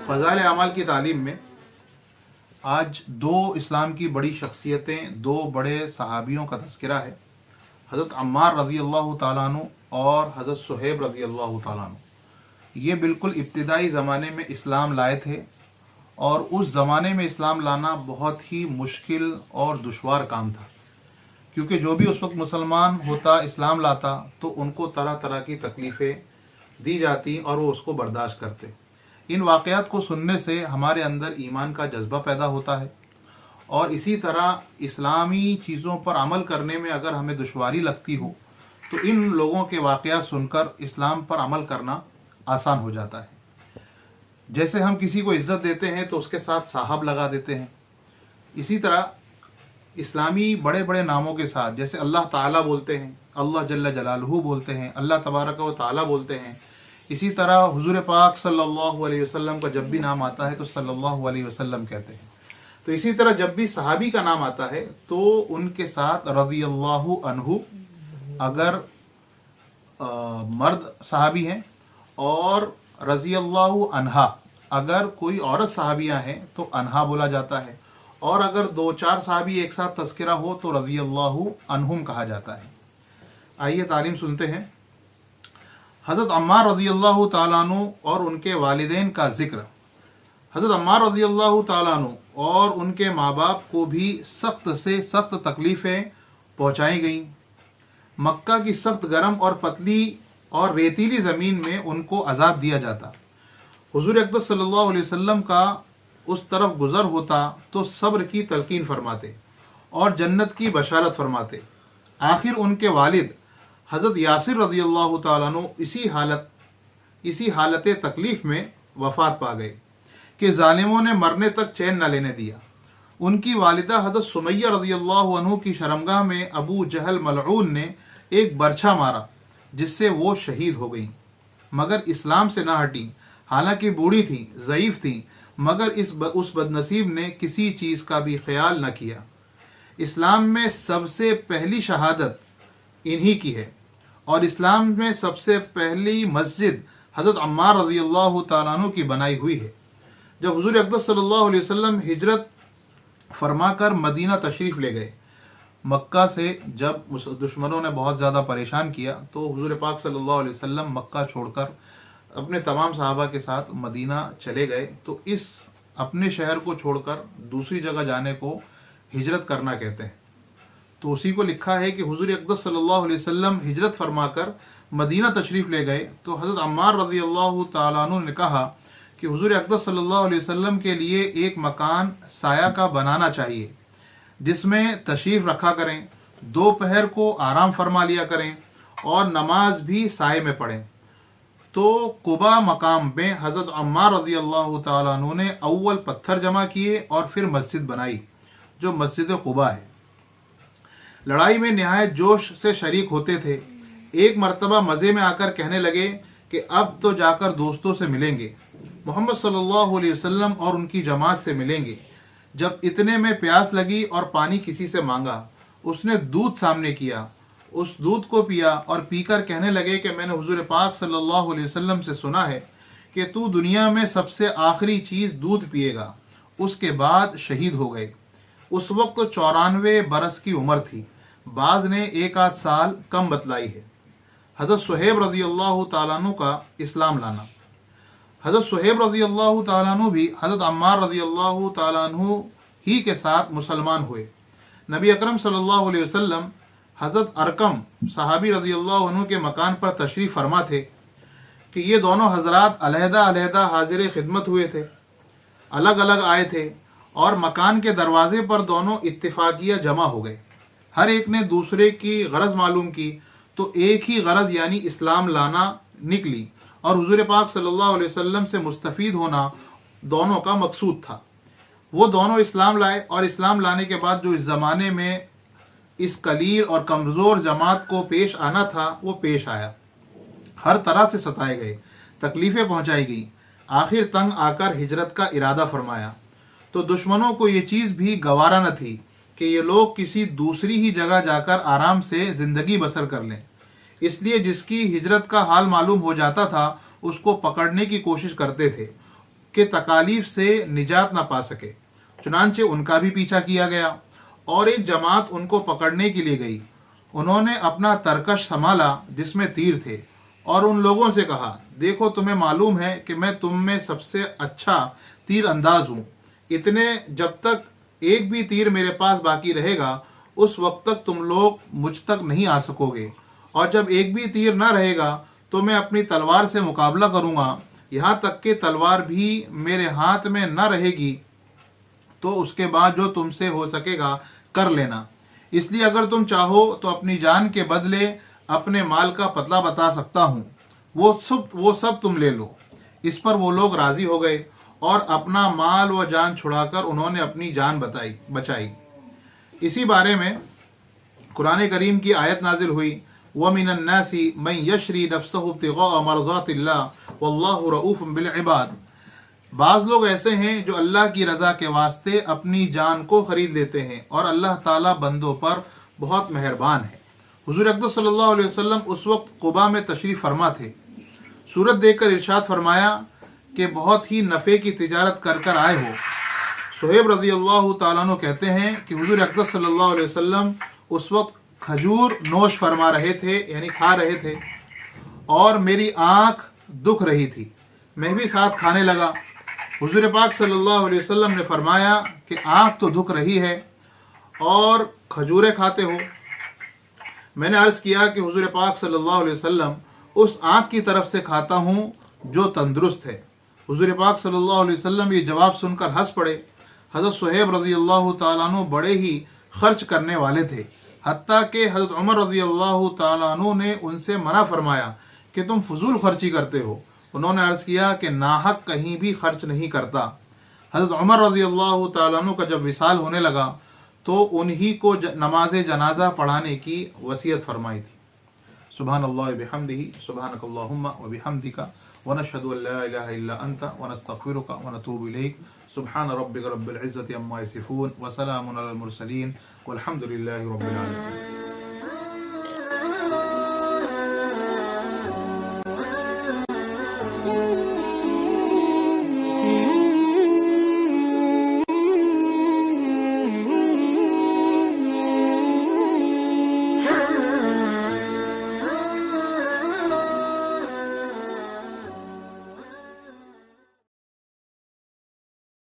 फ़ज़ाइल अमाल की तालीम में आज दो इस्लाम की बड़ी शख्सियतें, दो बड़े सहाबियों का तज़किरा है। हज़रत अम्मार रज़ी अल्लाह ताला अन्हु और हज़रत सुहैब रज़ी अल्लाह ताला अन्हु। ये बिल्कुल इब्तिदाई ज़माने में इस्लाम लाए थे और उस ज़माने में इस्लाम लाना बहुत ही मुश्किल और दुश्वार काम था, क्योंकि जो भी उस वक्त मुसलमान होता, इस्लाम लाता, तो उनको तरह तरह की तकलीफ़ें दी जाती और वो उसको बर्दाश्त करते। इन वाक़यात को सुनने से हमारे अंदर ईमान का जज्बा पैदा होता है और इसी तरह इस्लामी चीज़ों पर अमल करने में अगर हमें दुश्वारी लगती हो तो इन लोगों के वाक़यात सुनकर इस्लाम पर अमल करना आसान हो जाता है। जैसे हम किसी को इज़्ज़त देते हैं तो उसके साथ साहब लगा देते हैं, इसी तरह इस्लामी बड़े बड़े नामों के साथ, जैसे अल्लाह ताला बोलते हैं, अल्लाह जल्ल जलालहू बोलते हैं, अल्लाह तबारक व ताला बोलते हैं। इसी तरह हुजूर पाक सल्लल्लाहु अलैहि वसल्लम का जब भी नाम आता है तो सल्लल्लाहु अलैहि वसल्लम कहते हैं। तो इसी तरह जब भी सहाबी का नाम आता है तो उनके साथ रज़ियल्लाहु अन्हु अगर मर्द सहाबी हैं और रज़ियल्लाहु अन्हा अगर कोई औरत सहाबियाँ हैं तो अन्हा बोला जाता है, और अगर दो चार सहाबी एक साथ तज़किरा हो तो रज़ियल्लाहु अन्हुम कहा जाता है। आइए तालीम सुनते हैं। हज़रत अम्मार रज़ियल्लाहु ताला अन्हु और उनके वालिदैन का जिक्र। हज़रत अम्मार रज़ियल्लाहु ताला अन्हु और उनके माँ बाप को भी सख्त से सख्त तकलीफ़ें पहुँचाई गईं। मक्का की सख्त गर्म और पतली और रेतीली ज़मीन में उनको अजाब दिया जाता। हुज़ूर अक़दस सल्लल्लाहु अलैहि वसल्लम का उस तरफ गुज़र होता तो सब्र की तलकीन फरमाते और जन्नत की बशारत फरमाते। आखिर उनके वालिद हज़रत यासिर रज़ियल्लाहु ताला अन्हु इसी हालत तकलीफ़ में वफ़ात पा गए कि ज़ालिमों ने मरने तक चैन न लेने दिया। उनकी वालिदा हज़रत सुमैया रज़ियल्लाहु अन्हु की शर्मगाह में अबू जहल मलऊन ने एक बरछा मारा जिससे वो शहीद हो गई, मगर इस्लाम से न हटी। हालांकि बूढ़ी थी, ज़ईफ़ थी, मगर उस बदनसीब ने किसी चीज़ का भी ख्याल न किया। इस्लाम में सबसे पहली शहादत इन्हीं की है और इस्लाम में सबसे पहली मस्जिद हज़रत अम्मार रज़ियल्लाहु ताला अन्हु की बनाई हुई है। जब हुज़ूर अक़दस सल्लल्लाहु अलैहि वसल्लम हिजरत फरमाकर मदीना तशरीफ़ ले गए, मक्का से जब दुश्मनों ने बहुत ज़्यादा परेशान किया तो हुज़ूर पाक सल्लल्लाहु अलैहि वसल्लम मक्का छोड़कर अपने तमाम सहाबा के साथ मदीना चले गए। तो इस अपने शहर को छोड़कर दूसरी जगह जाने को हिजरत करना कहते हैं। तो उसी को लिखा है कि हुज़ूर अक़दस सल्लल्लाहु अलैहि वसल्लम हिजरत फरमाकर मदीना तशरीफ़ ले गए तो हज़रत अम्मार रज़ियल्लाहु ताला अन्हु ने कहा कि हुज़ूर अक़दस सल्लल्लाहु अलैहि वसल्लम के लिए एक मकान साया का बनाना चाहिए जिसमें तशरीफ़ रखा करें, दोपहर को आराम फरमा लिया करें और नमाज भी साए में पढ़ें। तो कुबा मकाम में हज़रत अम्मार रज़ियल्लाहु ताला अन्हु ने अव्वल पत्थर जमा किए और फिर मस्जिद बनाई जो मस्जिद कुबा है। लड़ाई में निहायत जोश से शरीक होते थे। एक मर्तबा मज़े में आकर कहने लगे कि अब तो जाकर दोस्तों से मिलेंगे, मोहम्मद सल्लल्लाहु अलैहि वसल्लम और उनकी जमात से मिलेंगे। जब इतने में प्यास लगी और पानी किसी से मांगा, उसने दूध सामने किया, उस दूध को पिया और पीकर कहने लगे कि मैंने हुज़ूर पाक सल्लल्लाहु अलैहि वसल्लम से सुना है कि तू दुनिया में सबसे आखिरी चीज़ दूध पिएगा। उसके बाद शहीद हो गए। उस वक्त 94 बरस की उम्र थी, बाज़ ने एक आध साल कम बतलाई है। हज़रत सुहैब रज़ियल्लाहु ताला अन्हु का इस्लाम लाना। हज़रत सुहैब रज़ियल्लाहु ताला अन्हु भी हज़रत अम्मार रज़ियल्लाहु ताला अन्हु ही के साथ मुसलमान हुए। नबी अकरम सल्लल्लाहु अलैहि वसल्लम हज़रत अरकम सहाबी रज़ियल्लाहु अन्हु के मकान पर तशरीफ़ फरमा थे कि ये दोनों हज़रात अलहदा अलहदा हाजिर खिदमत हुए थे, अलग अलग आए थे और मकान के दरवाजे पर दोनों इत्तिफाकिया जमा हो गए। हर एक ने दूसरे की गरज मालूम की तो एक ही गरज यानी इस्लाम लाना निकली और हुज़ूर पाक सल्लल्लाहु अलैहि वसल्लम से मुस्तफ़ीद होना दोनों का मकसूद था। वो दोनों इस्लाम लाए और इस्लाम लाने के बाद जो इस ज़माने में इस कलील और कमज़ोर जमात को पेश आना था वो पेश आया। हर तरह से सताए गए, तकलीफ़ें पहुँचाई गई। आखिर तंग आकर हिजरत का इरादा फरमाया तो दुश्मनों को ये चीज़ भी गवारा न थी कि ये लोग किसी दूसरी ही जगह जाकर आराम से ज़िंदगी बसर कर लें। इसलिए जिसकी हिजरत का हाल मालूम हो जाता था उसको पकड़ने की कोशिश करते थे کہ تکالیف سے نجات نہ پا سکے۔ چنانچہ ان کا بھی پیچھا کیا گیا اور ایک جماعت ان کو پکڑنے کے لیے گئی۔ انہوں نے اپنا ترکش سنبھالا جس میں تیر تھے اور ان لوگوں سے کہا، دیکھو تمہیں معلوم ہے کہ میں تم میں سب سے اچھا تیر انداز ہوں، اتنے جب تک ایک بھی تیر میرے پاس باقی رہے گا اس وقت تک تم لوگ مجھ تک نہیں آ سکو گے، اور جب ایک بھی تیر نہ رہے گا تو میں اپنی تلوار سے مقابلہ کروں گا، یہاں تک کہ تلوار بھی میرے ہاتھ میں نہ رہے گی، تو اس کے بعد جو تم سے ہو سکے گا کر لینا۔ اس لیے اگر تم چاہو تو اپنی جان کے بدلے اپنے مال کا پتلہ بتا سکتا ہوں، وہ سب تم لے لو۔ اس پر وہ لوگ راضی ہو گئے اور اپنا مال و جان چھڑا کر انہوں نے اپنی جان بچائی۔ اسی بارے میں قرآن کریم کی آیت نازل ہوئی، وَمِنَ النَّاسِ مَن يَشْرِي نَفْسَهُ ابْتِغَاءَ مَرْضَاتِ اللَّهِ وَاللَّهُ رَءُوفٌ بِالْعِبَادِ۔ بعض لوگ ایسے ہیں جو اللہ کی رضا کے واسطے اپنی جان کو خرید لیتے ہیں اور اللہ تعالیٰ بندوں پر بہت مہربان ہے۔ حضور اقدس صلی اللہ علیہ وسلم اس وقت قباء میں تشریف فرما تھے۔ صورت دیکھ کر ارشاد فرمایا کہ بہت ہی نفع کی تجارت کر کر آئے ہو۔ صہیب رضی اللہ تعالیٰ عنہ کہتے ہیں کہ حضور اقدس صلی اللہ علیہ وسلم اس وقت کھجور نوش فرما رہے تھے، یعنی کھا رہے تھے، اور میری آنکھ دکھ رہی تھی، میں بھی ساتھ کھانے لگا۔ حضور پاک صلی اللہ علیہ وسلم نے فرمایا کہ آنکھ تو دکھ رہی ہے اور کھجوریں کھاتے ہو۔ میں نے عرض کیا کہ حضور پاک صلی اللہ علیہ وسلم اس آنکھ کی طرف سے کھاتا ہوں جو تندرست ہے۔ حضور پاک صلی اللہ علیہ وسلم یہ جواب سن کر ہنس پڑے۔ حضرت صہیب رضی اللہ تعالیٰ عنہ بڑے ہی خرچ کرنے والے تھے، حتیٰ کہ حضرت عمر رضی اللہ تعالیٰ عنہ نے ان سے منع فرمایا کہ تم فضول خرچی کرتے ہو۔ انہوں نے عرض کیا کہ ناحق کہیں بھی خرچ نہیں کرتا۔ حضرت عمر رضی اللہ تعالیٰ عنہ کا جب وصال ہونے لگا تو انہی کو نماز جنازہ پڑھانے کی وصیت فرمائی تھی۔ سبحان اللہ بحمدہ، سبحانک اللہم وبحمدک، ونشہد ان لا الہ الا انت، ونستغفرک ونتوب الیک۔ سبحان ربک رب العزة عما یصفون، وسلام علی المرسلین، والحمد للہ رب العالمین۔